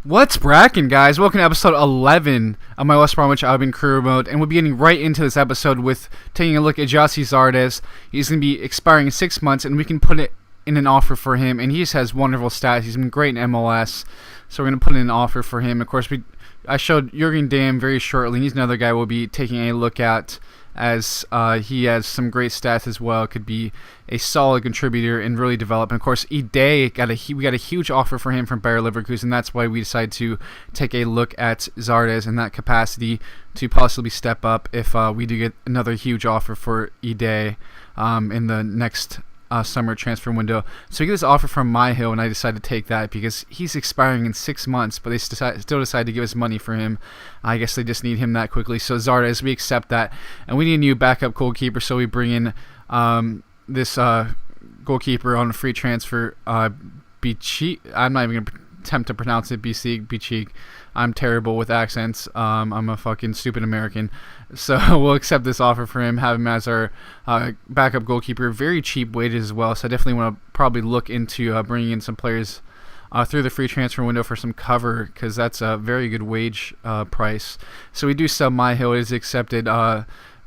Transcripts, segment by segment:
What's brackin', guys? Welcome to episode 11 of my West Bromwich Albion career mode, and we'll be getting right into this episode with taking a look at Gyasi Zardes. He's going to be expiring in 6 months, and we can put it in an offer for him, and he just has wonderful stats. He's been great in MLS, so we're going to put in an offer for him. Of course, I showed Jurgen Damm very shortly. He's another guy we'll be taking a look at, as he has some great stats as well. Could be a solid contributor and really develop. And of course, Ide, we got a huge offer for him from Bayer Leverkusen. That's why we decided to take a look at Zardes in that capacity to possibly step up if we do get another huge offer for Ide in the next summer transfer window. So we get this offer from My Hill, and I decided to take that because he's expiring in 6 months, but they still decided to give us money for him. I guess they just need him that quickly. So Zardes, we accept that, and we need a new backup goalkeeper, so we bring in this goalkeeper on a free transfer, Bichik. I'm not even going to attempt to pronounce it, Bichik. I'm terrible with accents. I'm a fucking stupid American. So we'll accept this offer for him, have him as our backup goalkeeper. Very cheap wages as well, so I definitely want to probably look into bringing in some players through the free transfer window for some cover, because that's a very good wage price. So we do sell My Hill. It is accepted.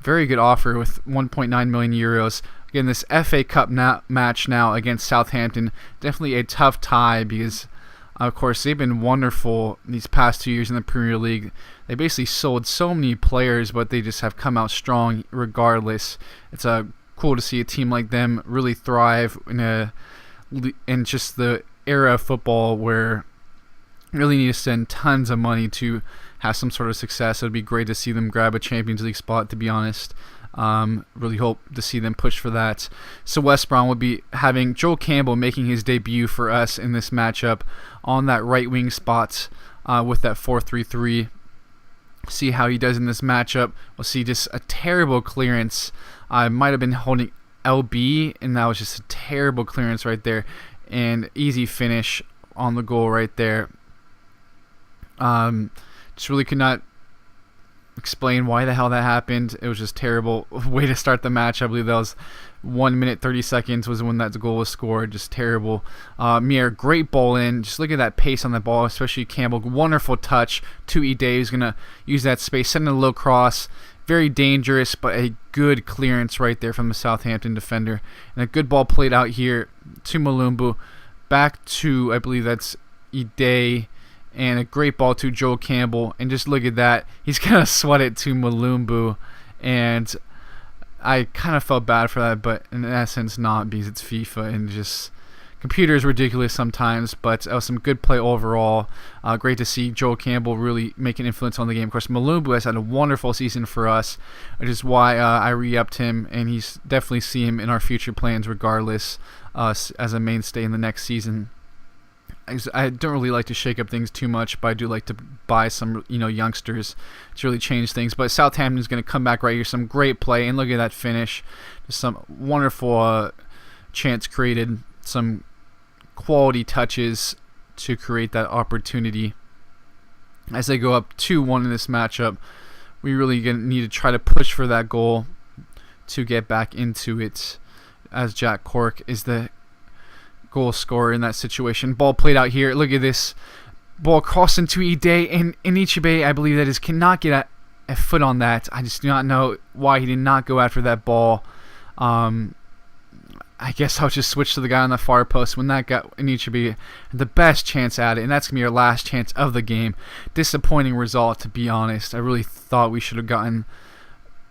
Very good offer with 1.9 million euros. Again, this FA Cup match now against Southampton, definitely a tough tie because, of course, they've been wonderful these past 2 years in the Premier League. They basically sold so many players, but they just have come out strong regardless. It's cool to see a team like them really thrive in just the era of football where you really need to spend tons of money to have some sort of success. It would be great to see them grab a Champions League spot, to be honest. Really hope to see them push for that. So West Brom will be having Joel Campbell making his debut for us in this matchup on that right wing spot with that 4-3-3. See how he does in this matchup. We'll see just a terrible clearance. I might have been holding LB, and that was just a terrible clearance right there. And easy finish on the goal right there. Just really could not explain why the hell that happened. It was just terrible way to start the match. I believe that was 1 minute 30 seconds was when that goal was scored. Just terrible. Mir, great ball in. Just look at that pace on the ball, especially Campbell. Wonderful touch to Ide. He's going to use that space, send a low cross. Very dangerous, but a good clearance right there from the Southampton defender. And a good ball played out here to Malumbu. Back to, I believe that's Ide. And a great ball to Joel Campbell. And just look at that. He's going to sweat it to Malumbu. And I kind of felt bad for that, but in essence not, because it's FIFA and just computer is ridiculous sometimes. But some good play overall. Great to see Joel Campbell really make an influence on the game. Of course, Malumbu has had a wonderful season for us, which is why I re-upped him. And he's definitely see him in our future plans regardless as a mainstay in the next season. I don't really like to shake up things too much, but I do like to buy some, youngsters to really change things. But Southampton is going to come back right here. Some great play, and look at that finish. Just some wonderful chance created. Some quality touches to create that opportunity. As they go up 2-1 in this matchup, we really need to try to push for that goal to get back into it, as Jack Cork is the goal scorer in that situation. Ball played out here. Look at this ball crossed into Ide, and Ichibe, I believe that is, cannot get a foot on that. I just do not know why he did not go after that ball. I guess I'll just switch to the guy on the far post when that got Ichibe the best chance at it, and that's going to be our last chance of the game. Disappointing result, to be honest. I really thought we should have gotten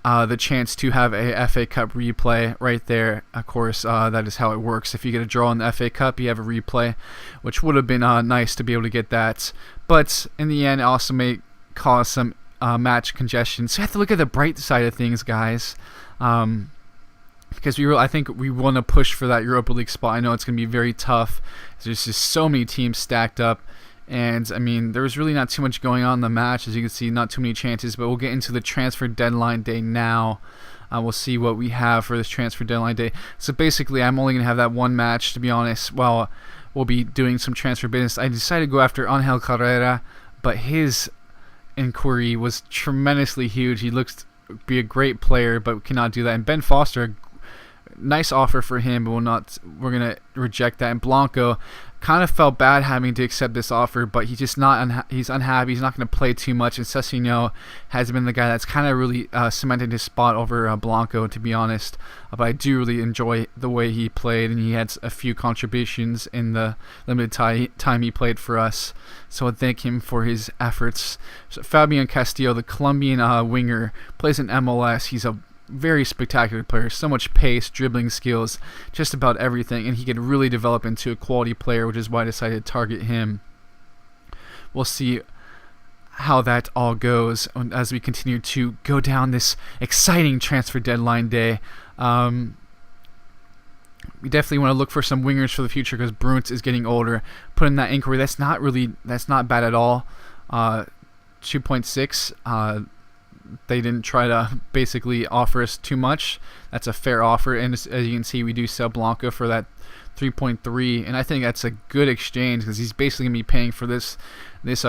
the chance to have a FA Cup replay right there. Of course, that is how it works. If you get a draw in the FA Cup, you have a replay, which would have been nice to be able to get that. But in the end, it also may cause some match congestion. So you have to look at the bright side of things, guys. Because I think we want to push for that Europa League spot. I know it's going to be very tough. There's just so many teams stacked up. And, I mean, there was really not too much going on in the match. As you can see, not too many chances. But we'll get into the transfer deadline day now. We'll see what we have for this transfer deadline day. So, basically, I'm only going to have that one match, to be honest. Well, we'll be doing some transfer business. I decided to go after Angel Carrera. But his inquiry was tremendously huge. He looks to be a great player, but cannot do that. And Ben Foster, nice offer for him, but we're going to reject that. And Blanco, kind of felt bad having to accept this offer, but he's just not. He's unhappy. He's not going to play too much. And Sessegnon has been the guy that's kind of really cemented his spot over Blanco, to be honest. But I do really enjoy the way he played, and he had a few contributions in the limited time he played for us. So I thank him for his efforts. So Fabian Castillo, the Colombian winger, plays in MLS. He's a very spectacular player, so much pace, dribbling skills, just about everything, and he could really develop into a quality player, which is why I decided to target him. We'll see how that all goes as we continue to go down this exciting transfer deadline day. We definitely want to look for some wingers for the future because Bruns is getting older. Put in that inquiry. That's not bad at all. 2.6. They didn't try to basically offer us too much. That's a fair offer, and as you can see, we do sell Blanco for that 3.3, and I think that's a good exchange because he's basically going to be paying for this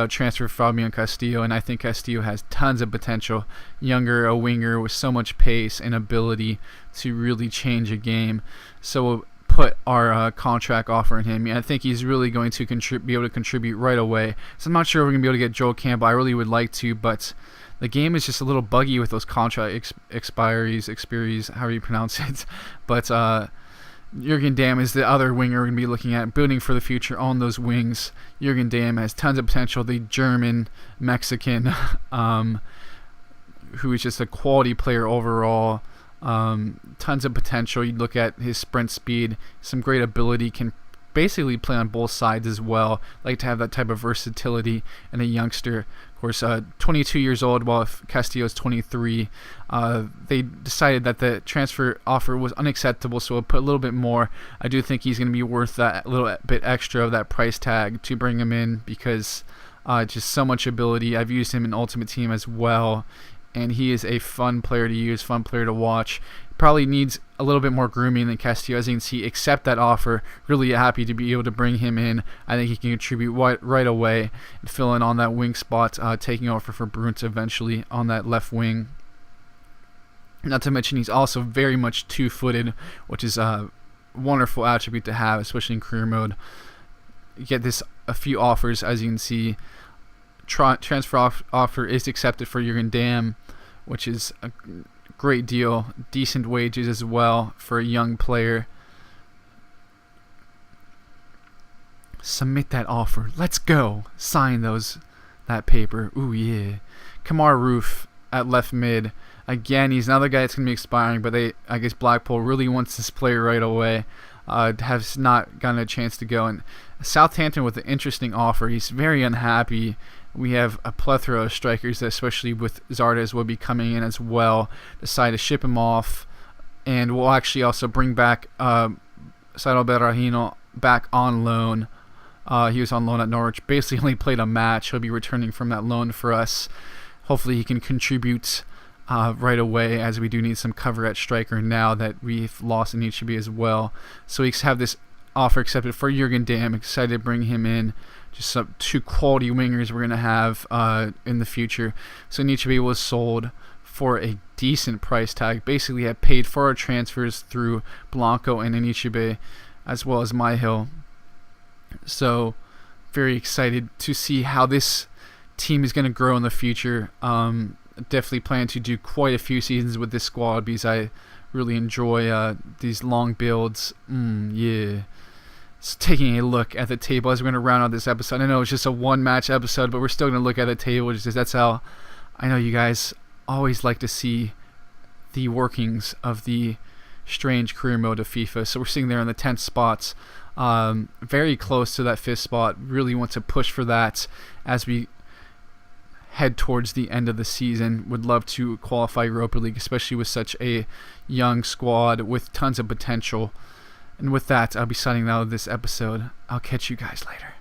transfer for Fabian Castillo, and I think Castillo has tons of potential. Younger, a winger with so much pace and ability to really change a game. So we'll put our contract offer in him. I think he's really going to be able to contribute right away. So I'm not sure we're going to be able to get Joel Campbell. I really would like to, but the game is just a little buggy with those contract expiries, however you pronounce it. But Jurgen Damm is the other winger we're going to be looking at, building for the future on those wings. Jurgen Damm has tons of potential, the German-Mexican, who is just a quality player overall. Tons of potential. You look at his sprint speed, some great ability, can basically play on both sides as well. Like to have that type of versatility in a youngster. Of course, 22 years old, while Castillo is 23. They decided that the transfer offer was unacceptable, so we'll put a little bit more. I do think he's going to be worth that little bit extra of that price tag to bring him in because just so much ability. I've used him in Ultimate Team as well, and he is a fun player to use, fun player to watch. Probably needs a little bit more grooming than Castillo. As you can see, accept that offer. Really happy to be able to bring him in. I think he can contribute right away and fill in on that wing spot, taking over for Bruns eventually on that left wing. Not to mention he's also very much two-footed, which is a wonderful attribute to have, especially in career mode. You get a few offers, as you can see. Transfer offer is accepted for Jurgen Damm, which is a great deal. Decent wages as well for a young player. Submit that offer. Let's go. Sign that paper. Ooh, yeah. Kamar Roof at left mid. Again, he's another guy that's going to be expiring, but I guess Blackpool really wants this player right away. Has not gotten a chance to go. And Southampton with an interesting offer. He's very unhappy. We have a plethora of strikers, especially with Zardes will be coming in as well. Decide to ship him off, and we'll actually also bring back Saido Berahino back on loan. He was on loan at Norwich. Basically only played a match. He'll be returning from that loan for us. Hopefully he can contribute right away, as we do need some cover at striker now that we've lost in Ichibi as well. So we have this offer accepted for Jurgen Damm. Excited to bring him in. Just some two quality wingers we're going to have in the future. So Ichibi was sold for a decent price tag. Basically have paid for our transfers through Blanco and Inichibe, as well as Myhill. So very excited to see how this team is going to grow in the future. Definitely plan to do quite a few seasons with this squad because I really enjoy these long builds. Yeah. So taking a look at the table as we're going to round out this episode. I know it's just a one-match episode, but we're still going to look at the table just because that's how I know you guys always like to see the workings of the strange career mode of FIFA. So we're sitting there in the 10th spots, very close to that 5th spot. Really want to push for that as we head towards the end of the season. Would love to qualify Europa League, especially with such a young squad with tons of potential. And with that, I'll be signing out of this episode. I'll catch you guys later.